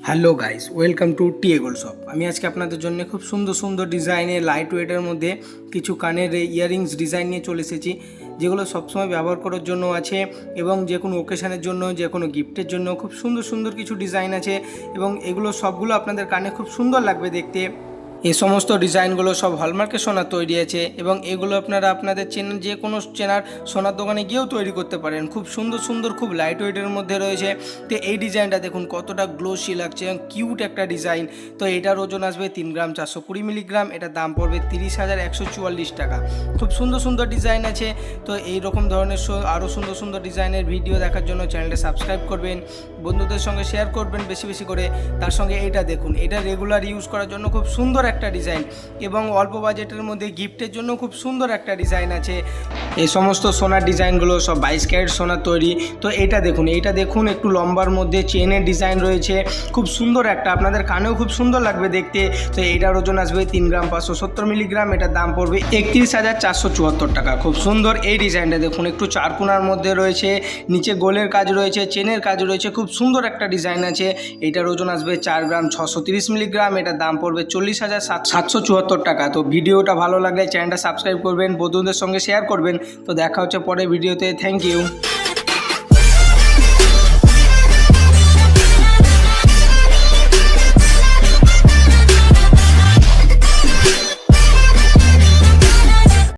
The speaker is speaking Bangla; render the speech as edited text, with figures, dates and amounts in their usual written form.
Hello guys, welcome to TA gold shop. আমি আজকে আপনাদের জন্য খুব সুন্দর সুন্দর ডিজাইনের লাইট ওয়েটের মধ্যে কিছু কানের ইয়াররিংস ডিজাইন নিয়ে চলে এসেছি, যেগুলো সবসময় ব্যবহার করার জন্য আছে এবং যে কোনো ওকেশনের জন্য, যে কোনো গিফটের জন্য খুব সুন্দর সুন্দর কিছু ডিজাইন আছে এবং এগুলো সবগুলো আপনাদের কানে খুব সুন্দর লাগবে দেখতে। এই সমস্ত ডিজাইনগুলো সব হলমার্কের সোনার তৈরি আছে এবং এগুলো আপনারা আপনাদের যে কোনো চেনার সোনার দোকানে গিয়েও তৈরি করতে পারেন। খুব সুন্দর সুন্দর, খুব লাইট ওয়েটের মধ্যে রয়েছে। তো এই ডিজাইনটা দেখুন কতটা গ্লোসি লাগছে এবং কিউট একটা ডিজাইন। তো এটার ওজন আসবে 3 গ্রাম 420 মিলিগ্রাম। এটার দাম পড়বে 30,144 টাকা। খুব সুন্দর সুন্দর ডিজাইন আছে। তো এই রকম ধরনের আরও সুন্দর সুন্দর ডিজাইনের ভিডিও দেখার জন্য চ্যানেলটা সাবস্ক্রাইব করবেন, বন্ধুদের সঙ্গে শেয়ার করবেন বেশি বেশি করে। তার সঙ্গে এটা দেখুন, এটা রেগুলার ইউজ করার জন্য খুব সুন্দর একটা ডিজাইন এবং অল্প বাজেটের মধ্যে গিফটের জন্য খুব সুন্দর একটা ডিজাইন আছে। এই সমস্ত সোনার ডিজাইনগুলো সব 22 ক্যারেট সোনার তৈরি। তো এটা দেখুন একটু লম্বার মধ্যে চেনের ডিজাইন রয়েছে, খুব সুন্দর একটা, আপনাদের কানেও খুব সুন্দর লাগবে দেখতে। তো এটার ওজন আসবে 3 গ্রাম 570 মিলিগ্রাম। এটার দাম পড়বে 31,474 টাকা। খুব সুন্দর এই ডিজাইনটা দেখুন, একটু চারকোনার মধ্যে রয়েছে, নিচে গোলের কাজ রয়েছে, চেনের কাজ রয়েছে, খুব সুন্দর একটা ডিজাইন আছে। এটার ওজন আসবে 4 গ্রাম 630 মিলিগ্রাম। এটার দাম পড়বে 40,774 টাকা। তো ভিডিওটা ভালো লাগলে চ্যানেলটা সাবস্ক্রাইব করবেন, বন্ধুদের সঙ্গে শেয়ার করবেন। তো দেখা হচ্ছে পরের ভিডিওতে। Thank you.